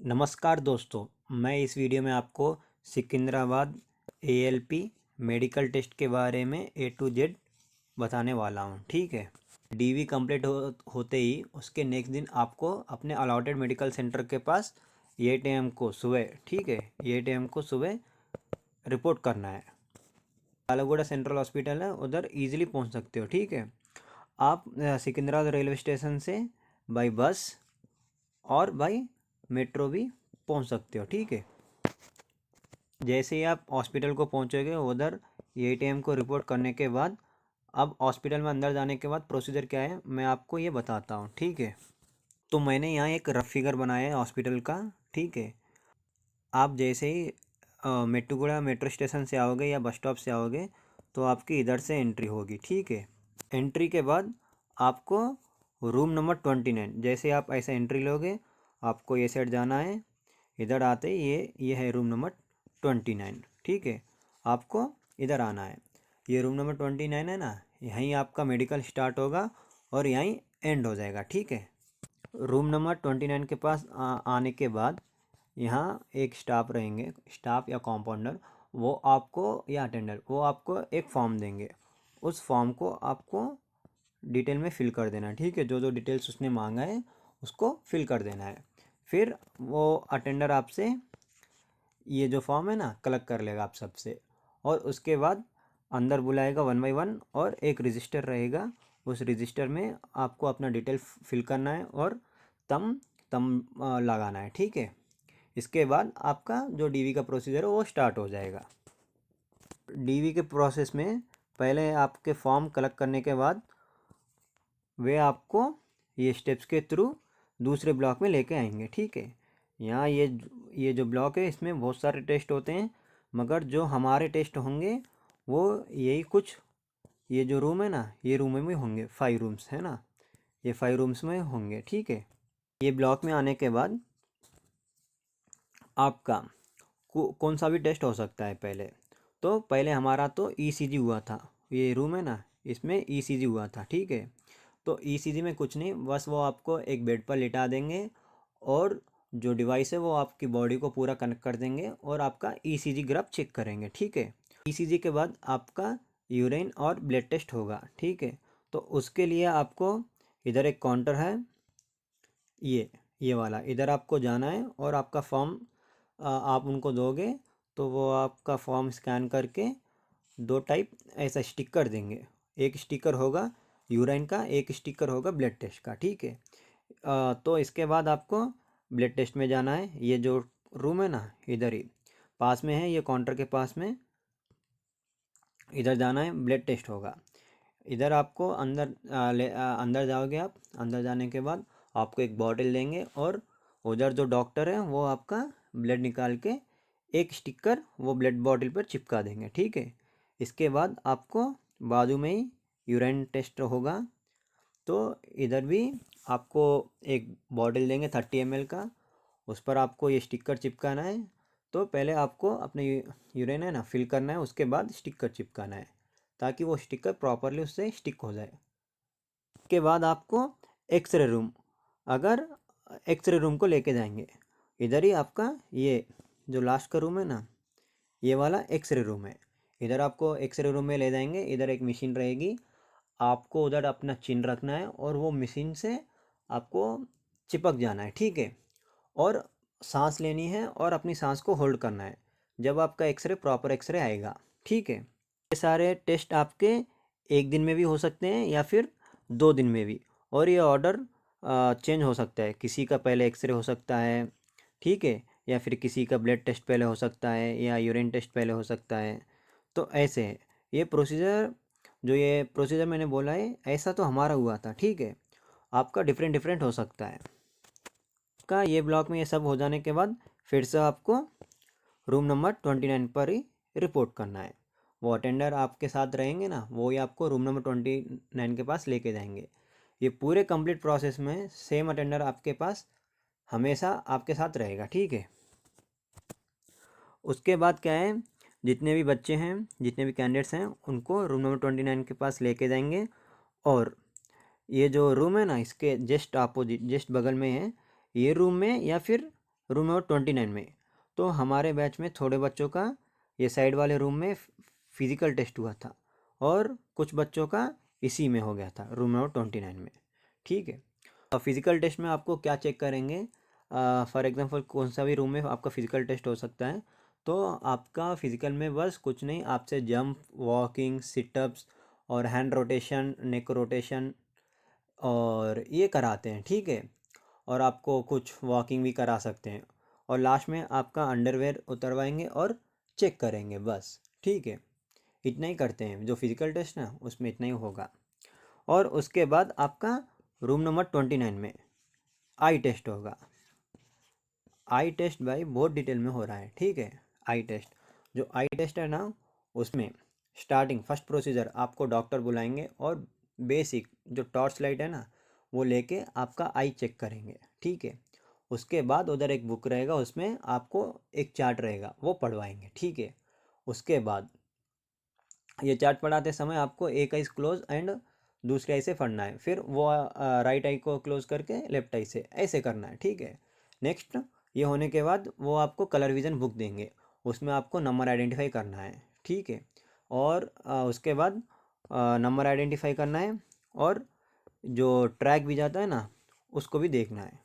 नमस्कार दोस्तों, मैं इस वीडियो में आपको सिकंदराबाद एएलपी मेडिकल टेस्ट के बारे में ए टू जेड बताने वाला हूं। ठीक है। डीवी कंप्लीट होते ही उसके नेक्स्ट दिन आपको अपने अलॉटेड मेडिकल सेंटर के पास 8 AM को सुबह, ठीक है, 8 AM को सुबह रिपोर्ट करना है। आलूगुड़ा सेंट्रल हॉस्पिटल है, उधर इजीली पहुंच सकते हो। ठीक है। आप सिकंदराबाद रेलवे स्टेशन से बाई बस और बाई मेट्रो भी पहुंच सकते हो। ठीक है। जैसे ही आप हॉस्पिटल को पहुंचोगे उधर 8 AM को रिपोर्ट करने के बाद, अब हॉस्पिटल में अंदर जाने के बाद प्रोसीजर क्या है मैं आपको ये बताता हूँ। ठीक है। तो मैंने यहाँ एक रफ फिगर बनाया है हॉस्पिटल का। ठीक है। आप जैसे ही मेट्टुगुड़ा मेट्रो स्टेशन से आओगे या बस स्टॉप से आओगे तो आपकी इधर से एंट्री होगी। ठीक है। एंट्री के बाद आपको रूम नंबर 29, जैसे आप ऐसे एंट्री लोगे आपको ये साइड जाना है। इधर आते ही ये है रूम नंबर 29। ठीक है। आपको इधर आना है। ये रूम नंबर 29 है ना, यहीं आपका मेडिकल स्टार्ट होगा और यहीं एंड हो जाएगा। ठीक है। रूम नंबर 29 के पास आने के बाद यहाँ एक स्टाफ रहेंगे, स्टाफ या कॉम्पाउंडर, वो आपको या अटेंडर, वो आपको एक फॉर्म देंगे। उस फॉर्म को आपको डिटेल में फिल कर देना है। ठीक है। जो जो डिटेल्स उसने मांगा है उसको फिल कर देना है। फिर वो अटेंडर आपसे ये जो फॉर्म है ना कलेक्ट कर लेगा आप सबसे, और उसके बाद अंदर बुलाएगा 1 बाई 1 और एक रजिस्टर रहेगा। उस रजिस्टर में आपको अपना डिटेल फिल करना है और तम तम लगाना है। ठीक है। इसके बाद आपका जो डीवी का प्रोसीजर है वो स्टार्ट हो जाएगा। डीवी के प्रोसेस में पहले आपके फॉर्म कलेक्ट करने के बाद वे आपको ये स्टेप्स के थ्रू दूसरे ब्लॉक में लेके आएंगे। ठीक है। यहाँ ये जो ब्लॉक है इसमें बहुत सारे टेस्ट होते हैं, मगर जो हमारे टेस्ट होंगे वो यही कुछ, ये जो रूम है ना ये रूम में होंगे, 5 रूम्स है ना, ये 5 रूम्स में होंगे। ठीक है। ये ब्लॉक में आने के बाद आपका कौन सा भी टेस्ट हो सकता है। पहले हमारा तो ईसीजी हुआ था। ये रूम है ना, इसमें ईसीजी हुआ था। ठीक है। तो ईसीजी में कुछ नहीं, बस वो आपको एक बेड पर लिटा देंगे और जो डिवाइस है वो आपकी बॉडी को पूरा कनेक्ट कर देंगे और आपका ईसीजी ग्राफ चेक करेंगे। ठीक है। ईसीजी के बाद आपका यूरिन और ब्लड टेस्ट होगा। ठीक है। तो उसके लिए आपको इधर एक काउंटर है, ये वाला, इधर आपको जाना है और आपका फॉर्म आप उनको दोगे तो वो आपका फॉर्म स्कैन करके 2 टाइप ऐसा स्टिकर देंगे। एक स्टिकर होगा यूरिन का, एक स्टिकर होगा ब्लड टेस्ट का। ठीक है। तो इसके बाद आपको ब्लड टेस्ट में जाना है। ये जो रूम है ना इधर ही पास में है, ये काउंटर के पास में, इधर जाना है, ब्लड टेस्ट होगा। इधर आपको अंदर जाओगे आप। अंदर जाने के बाद आपको एक बॉटल देंगे और उधर जो डॉक्टर है वो आपका ब्लड निकाल के एक स्टिकर वो ब्लड बॉटल पर चिपका देंगे। ठीक है। इसके बाद आपको बाजू में ही यूरिन टेस्ट होगा, तो इधर भी आपको एक बॉटल देंगे 30 ml का, उस पर आपको ये स्टिकर चिपकाना है। तो पहले आपको अपने यूरिन है ना फिल करना है, उसके बाद स्टिकर चिपकाना है ताकि वो स्टिकर प्रॉपरली उससे स्टिक हो जाए। के बाद आपको एक्सरे रूम, अगर एक्सरे रूम को लेके जाएंगे, इधर ही आपका ये जो लास्ट का रूम है ना ये वाला एक्सरे रूम है। इधर आपको एक्सरे रूम में ले जाएंगे। इधर एक मशीन रहेगी, आपको उधर अपना चिन्ह रखना है और वो मशीन से आपको चिपक जाना है। ठीक है। और सांस लेनी है और अपनी सांस को होल्ड करना है जब आपका एक्सरे प्रॉपर एक्सरे आएगा। ठीक है। ये सारे टेस्ट आपके एक दिन में भी हो सकते हैं या फिर 2 दिन में भी, और ये ऑर्डर चेंज हो सकता है। किसी का पहले एक्सरे हो सकता है, ठीक है, या फिर किसी का ब्लड टेस्ट पहले हो सकता है या यूरिन टेस्ट पहले हो सकता है। तो ऐसे है ये प्रोसीजर। जो ये प्रोसीजर मैंने बोला है ऐसा तो हमारा हुआ था। ठीक है। आपका डिफरेंट डिफरेंट हो सकता है। का ये ब्लॉक में ये सब हो जाने के बाद फिर से आपको रूम नंबर 29 पर ही रिपोर्ट करना है। वो अटेंडर आपके साथ रहेंगे ना, वो ही आपको रूम नंबर 29 के पास लेके जाएंगे। ये पूरे कंप्लीट प्रोसेस में सेम अटेंडर आपके पास हमेशा आपके साथ रहेगा। ठीक है। उसके बाद क्या है, जितने भी बच्चे हैं, जितने भी कैंडिडेट्स हैं, उनको रूम नंबर 29 के पास लेके जाएंगे। और ये जो रूम है ना इसके जस्ट अपोजिट, जस्ट बगल में है ये रूम में, या फिर रूम नंबर 29 में। तो हमारे बैच में थोड़े बच्चों का ये साइड वाले रूम में फिज़िकल टेस्ट हुआ था और कुछ बच्चों का इसी में हो गया था रूम नंबर 29 में। ठीक है। फिज़िकल टेस्ट में आपको क्या चेक करेंगे, फॉर एग्जांपल कौन सा भी रूम में आपका फिज़िकल टेस्ट हो सकता है। तो आपका फिज़िकल में बस कुछ नहीं, आपसे जंप, वॉकिंग, सिटअप्स और हैंड रोटेशन, नेक रोटेशन और ये कराते हैं। ठीक है। और आपको कुछ वॉकिंग भी करा सकते हैं और लास्ट में आपका अंडरवेयर उतरवाएंगे और चेक करेंगे बस। ठीक है। इतना ही करते हैं, जो फिज़िकल टेस्ट ना उसमें इतना ही होगा। और उसके बाद आपका रूम नंबर 29 में आई टेस्ट होगा। आई टेस्ट भाई बहुत डिटेल में हो रहा है। ठीक है। आई टेस्ट, जो आई टेस्ट है ना, उसमें स्टार्टिंग फर्स्ट प्रोसीजर आपको डॉक्टर बुलाएंगे और बेसिक जो टॉर्च लाइट है ना वो लेके आपका आई चेक करेंगे। ठीक है। उसके बाद उधर एक बुक रहेगा, उसमें आपको एक चार्ट रहेगा, वो पढ़वाएंगे। ठीक है। उसके बाद ये चार्ट पढ़ाते समय आपको एक आई क्लोज एंड दूसरी आई से पढ़ना है, फिर वो राइट आई को क्लोज करके लेफ्ट आई से ऐसे करना है। ठीक है। नेक्स्ट ये होने के बाद वो आपको कलर विजन बुक देंगे, उसमें आपको नंबर आइडेंटिफाई करना है। ठीक है। और उसके बाद नंबर आइडेंटिफाई करना है और जो ट्रैक भी जाता है ना उसको भी देखना है।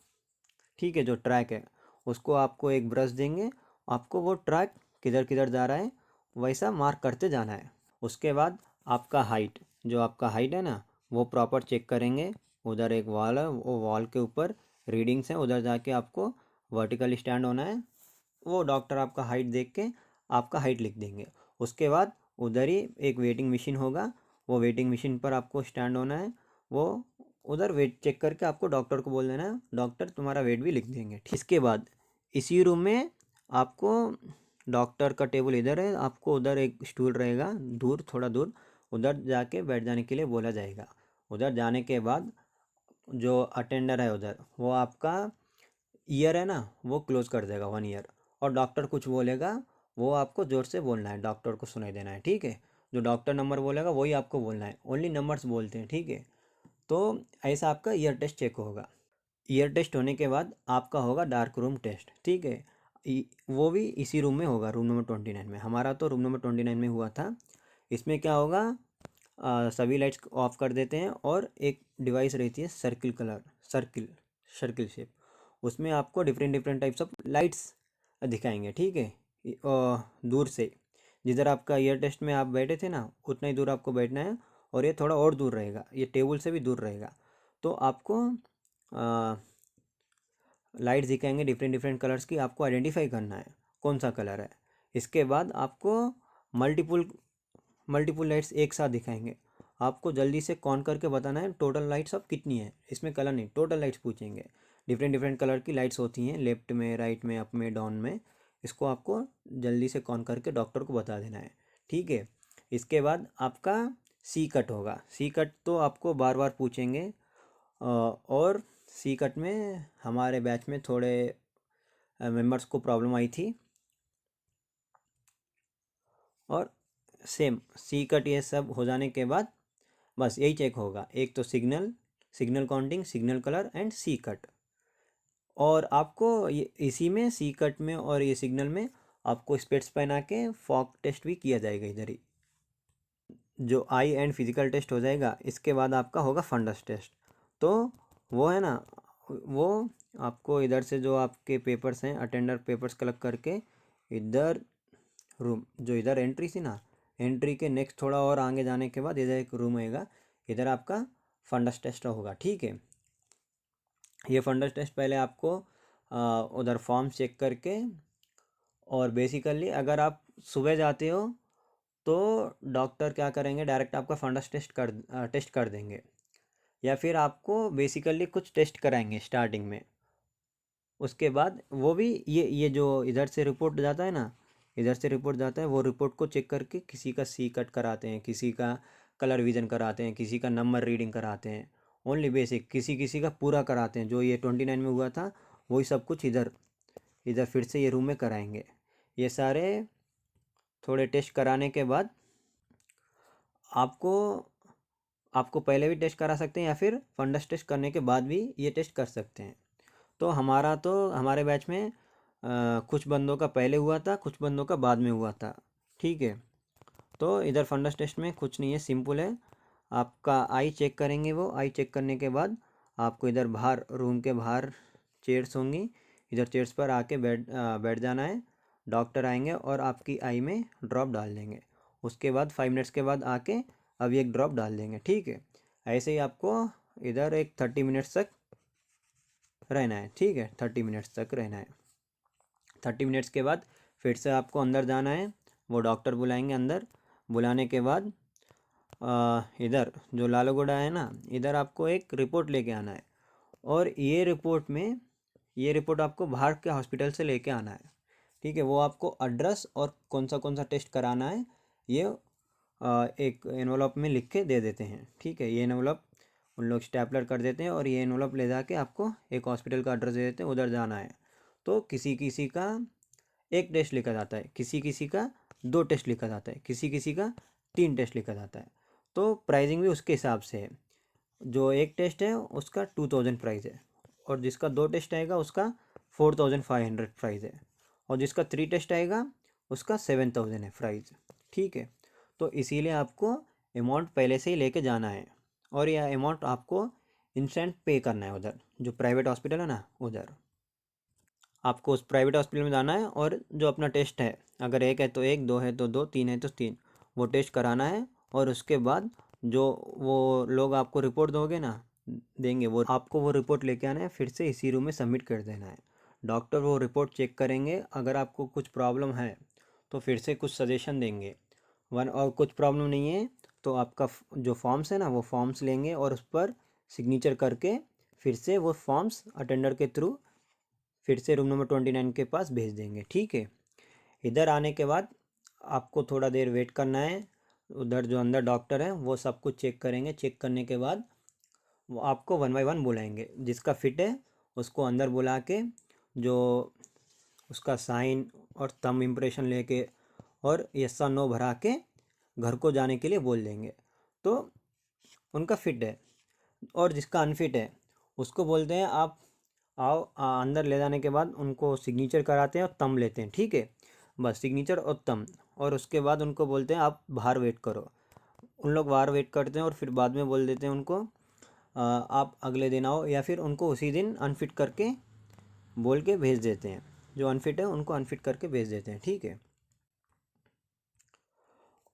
ठीक है। जो ट्रैक है उसको आपको एक ब्रश देंगे, आपको वो ट्रैक किधर किधर जा रहा है वैसा मार्क करते जाना है। उसके बाद आपका हाइट, जो आपका हाइट है ना वो प्रॉपर चेक करेंगे। उधर एक वॉल है, वो वॉल के ऊपर रीडिंग्स हैं, उधर जाके आपको वर्टिकल स्टैंड होना है। वो डॉक्टर आपका हाइट देख के आपका हाइट लिख देंगे। उसके बाद उधर ही एक वेटिंग मशीन होगा, वो वेटिंग मशीन पर आपको स्टैंड होना है। वो उधर वेट चेक करके आपको डॉक्टर को बोल देना है, डॉक्टर तुम्हारा वेट भी लिख देंगे। इसके बाद इसी रूम में आपको डॉक्टर का टेबल इधर है, आपको उधर एक स्टूल रहेगा दूर, थोड़ा दूर, उधर जाके बैठ जाने के लिए बोला जाएगा। उधर जाने के बाद जो अटेंडर है उधर वो आपका ईयर है ना वो क्लोज कर देगा 1 ईयर। और डॉक्टर कुछ बोलेगा वो आपको ज़ोर से बोलना है, डॉक्टर को सुनाई देना है। ठीक है। जो डॉक्टर नंबर बोलेगा वही आपको बोलना है, ओनली नंबर्स बोलते हैं। ठीक है। तो ऐसा आपका ईयर टेस्ट चेक होगा। ईयर टेस्ट होने के बाद आपका होगा डार्क रूम टेस्ट। ठीक है। वो भी इसी रूम में होगा, रूम नंबर 29 में। हमारा तो रूम नंबर 29 में हुआ था। इसमें क्या होगा, सभी लाइट्स ऑफ कर देते हैं और एक डिवाइस रहती है circle colour, circle circle shape, उसमें आपको different different types of lights दिखाएंगे। ठीक है। दूर से जिधर आपका ईयर टेस्ट में आप बैठे थे ना उतना ही दूर आपको बैठना है और ये थोड़ा और दूर रहेगा, ये टेबल से भी दूर रहेगा। तो आपको लाइट्स दिखाएंगे डिफरेंट डिफरेंट कलर्स की, आपको आइडेंटिफाई करना है कौन सा कलर है। इसके बाद आपको मल्टीपल मल्टीपल लाइट्स एक साथ दिखाएंगे, आपको जल्दी से कौन करके बताना है टोटल लाइट्स अब कितनी है। इसमें कलर नहीं, टोटल लाइट्स पूछेंगे। डिफरेंट डिफरेंट कलर की लाइट्स होती हैं, लेफ्ट में, राइट में, अप में, डाउन में। इसको आपको जल्दी से कौन करके डॉक्टर को बता देना है। ठीक है। इसके बाद आपका सी कट होगा। सी कट तो आपको बार बार पूछेंगे। और सी कट में हमारे बैच में थोड़े मेंबर्स को प्रॉब्लम आई थी। और सेम सी कट ये सब हो जाने के बाद बस यही चेक होगा, एक तो signal, signal counting, signal colour and see cut. और आपको ये इसी में सी कट में और ये सिग्नल में आपको स्पेट्स पहना के फॉग टेस्ट भी किया जाएगा इधर ही। जो आई एंड फिजिकल टेस्ट हो जाएगा इसके बाद आपका होगा फंडस टेस्ट। तो वो है ना, वो आपको इधर से जो आपके पेपर्स हैं, अटेंडर पेपर्स कलेक्ट करके इधर रूम, जो इधर एंट्री थी ना, एंट्री के नेक्स्ट थोड़ा और आगे जाने के बाद इधर एक रूम आएगा, इधर आपका फंडस टेस्ट होगा। ठीक है। ये फंडस टेस्ट पहले आपको उधर फॉर्म चेक करके, और बेसिकली अगर आप सुबह जाते हो तो डॉक्टर क्या करेंगे, डायरेक्ट आपका फंडस टेस्ट कर देंगे, या फिर आपको बेसिकली कुछ टेस्ट कराएंगे स्टार्टिंग में। उसके बाद वो भी ये जो इधर से रिपोर्ट जाता है ना, इधर से रिपोर्ट जाता है, वो रिपोर्ट को चेक करके किसी का सी कट कराते हैं, किसी का कलर विजन कराते हैं, किसी का नंबर रीडिंग कराते हैं। ओनली बेसिक, किसी किसी का पूरा कराते हैं। जो ये 29 में हुआ था वही सब कुछ इधर इधर फिर से ये रूम में कराएंगे। ये सारे थोड़े टेस्ट कराने के बाद आपको आपको पहले भी टेस्ट करा सकते हैं या फिर फंडस टेस्ट करने के बाद भी ये टेस्ट कर सकते हैं। तो हमारा तो हमारे बैच में कुछ बंदों का पहले हुआ था, कुछ बंदों का बाद में हुआ था, ठीक है। तो इधर फंडस टेस्ट में कुछ नहीं है, सिंपल है। आपका आई चेक करेंगे, वो आई चेक करने के बाद आपको इधर बाहर, रूम के बाहर चेयर्स होंगी, इधर चेयर्स पर आके बैठ जाना है। डॉक्टर आएंगे और आपकी आई में ड्रॉप डाल देंगे। उसके बाद 5 मिनट्स के बाद आके अभी एक ड्रॉप डाल देंगे, ठीक है। ऐसे ही आपको इधर एक 30 मिनट्स तक रहना है, ठीक है। 30 मिनट्स तक रहना है। 30 मिनट्स के बाद फिर से आपको अंदर जाना है, वो डॉक्टर बुलाएंगे। अंदर बुलाने के बाद इधर जो लालगोड़ा है ना, इधर आपको एक रिपोर्ट लेके आना है। और ये रिपोर्ट आपको बाहर के हॉस्पिटल से लेके आना है, ठीक है। वो आपको एड्रेस और कौन सा टेस्ट कराना है ये एक एनवलप में लिख के दे देते हैं, ठीक है। ये एनवलप उन लोग स्टैपलर कर देते हैं और ये एनवलप ले जाके आपको एक हॉस्पिटल का एड्रेस दे देते हैं, उधर जाना है। तो किसी किसी का एक टेस्ट लिखा जाता है, किसी किसी का 2 टेस्ट लिखा जाता है, किसी किसी का 3 टेस्ट लिखा जाता है। तो प्राइसिंग भी उसके हिसाब से है। जो एक टेस्ट है उसका 2000 प्राइस है, और जिसका 2 टेस्ट आएगा उसका 4500 प्राइस है, और जिसका 3 टेस्ट आएगा उसका 7000 है प्राइस, ठीक है। तो इसीलिए आपको अमाउंट पहले से ही लेके जाना है, और यह अमाउंट आपको इंस्टेंट पे करना है उधर जो प्राइवेट हॉस्पिटल है ना, उधर आपको उस प्राइवेट हॉस्पिटल में जाना है। और जो अपना टेस्ट है, अगर एक है तो एक, दो है तो दो, तीन है तो तीन, वो टेस्ट कराना है। और उसके बाद जो वो लोग आपको रिपोर्ट दोगे ना, देंगे, वो आपको वो रिपोर्ट लेके आना है, फिर से इसी रूम में सबमिट कर देना है। डॉक्टर वो रिपोर्ट चेक करेंगे, अगर आपको कुछ प्रॉब्लम है तो फिर से कुछ सजेशन देंगे। और कुछ प्रॉब्लम नहीं है तो आपका जो फॉर्म्स है ना, वो फॉर्म्स लेंगे और उस पर सिग्नेचर करके फिर से वो फॉर्म्स अटेंडर के थ्रू फिर से रूम नंबर 29 के पास भेज देंगे, ठीक है। इधर आने के बाद आपको थोड़ा देर वेट करना है। उधर जो अंदर डॉक्टर है वो सब कुछ चेक करेंगे। चेक करने के बाद वो आपको 1 बाय 1 बुलाएंगे, जिसका फिट है उसको अंदर बुला के जो उसका साइन और थंब इम्प्रेशन लेके और यस और नो भरा के घर को जाने के लिए बोल देंगे। तो उनका फिट है। और जिसका अनफिट है उसको बोलते हैं आप आओ, अंदर ले जाने के बाद उनको सिग्नेचर कराते हैं और तम लेते हैं, ठीक है। बस सिग्नेचर और तम, और उसके बाद उनको बोलते हैं आप बाहर वेट करो। उन लोग बाहर वेट करते हैं और फिर बाद में बोल देते हैं उनको आप अगले दिन आओ, या फिर उनको उसी दिन अनफिट करके बोल के भेज देते हैं। जो अनफिट है उनको अनफिट करके भेज देते हैं, ठीक है।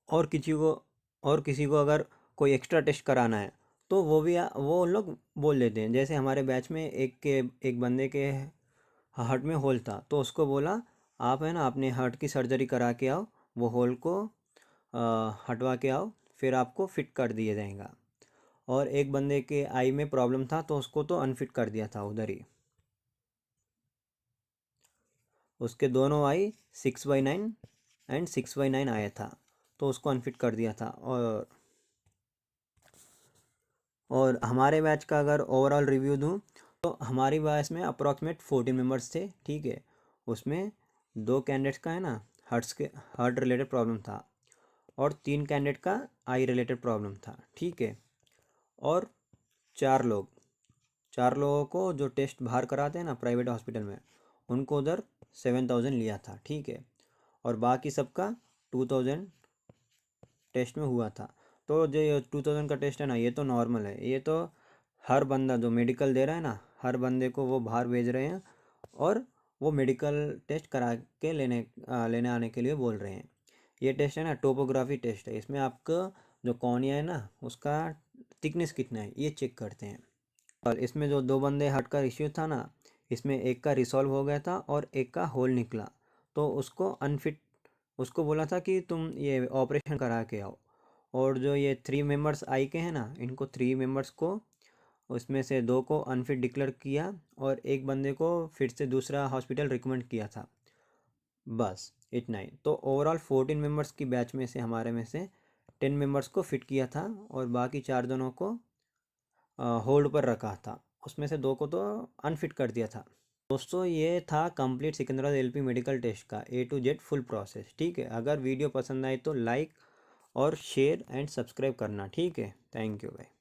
और किसी को अगर कोई एक्स्ट्रा टेस्ट कराना है तो वो उन लोग बोल देते हैं। जैसे हमारे बैच में एक बंदे के हार्ट में होल था, तो उसको बोला आप है ना अपने हार्ट की सर्जरी करा के आओ, वो होल को हटवा के आओ, फिर आपको फिट कर दिया जाएगा। और एक बंदे के आई में प्रॉब्लम था तो उसको तो अनफिट कर दिया था उधर ही। उसके दोनों आई 6/9 एंड 6/9 आया था, तो उसको अनफिट कर दिया था। और हमारे बैच का अगर ओवरऑल रिव्यू दूँ तो हमारी बैच में अप्रॉक्सीमेट 14 मेंबर्स थे, ठीक है। उसमें 2 कैंडिडेट्स का है ना हार्ट रिलेटेड प्रॉब्लम था, और 3 कैंडिडेट का आई रिलेटेड प्रॉब्लम था, ठीक है। और 4 लोगों को जो टेस्ट बाहर कराते हैं ना प्राइवेट हॉस्पिटल में, उनको उधर 7000 लिया था, ठीक है। और बाकी सबका 2000 टेस्ट में हुआ था। तो जो ये 2000 का टेस्ट है ना, ये तो नॉर्मल है। ये तो हर बंदा जो मेडिकल दे रहा है ना, हर बंदे को वो बाहर भेज रहे हैं, और वो मेडिकल टेस्ट करा के लेने आने के लिए बोल रहे हैं। ये टेस्ट है ना टोपोग्राफी टेस्ट है। इसमें आपका जो कॉर्निया है ना, उसका थिकनेस कितना है ये चेक करते हैं। और इसमें जो 2 बंदे हार्ट का इश्यू था ना, इसमें एक का रिसॉल्व हो गया था और एक का होल निकला, तो उसको बोला था कि तुम ये ऑपरेशन करा के आओ। और जो ये 3 मेंबर्स आई के हैं ना, इनको 3 मेंबर्स को उसमें से 2 को अनफिट डिक्लेयर किया, और एक बंदे को फिर से दूसरा हॉस्पिटल रिकमेंड किया था। बस इतना ही। तो ओवरऑल 14 मेंबर्स की बैच में से हमारे में से 10 मेंबर्स को फिट किया था, और बाकी 4 जनों को होल्ड पर रखा था। उसमें से 2 को तो अनफिट कर दिया था। दोस्तों ये था complete Secunderabad LP medical test का A to Z full process, ठीक है। अगर वीडियो पसंद आए तो लाइक और शेयर एंड सब्सक्राइब करना, ठीक है। थैंक यू भाई।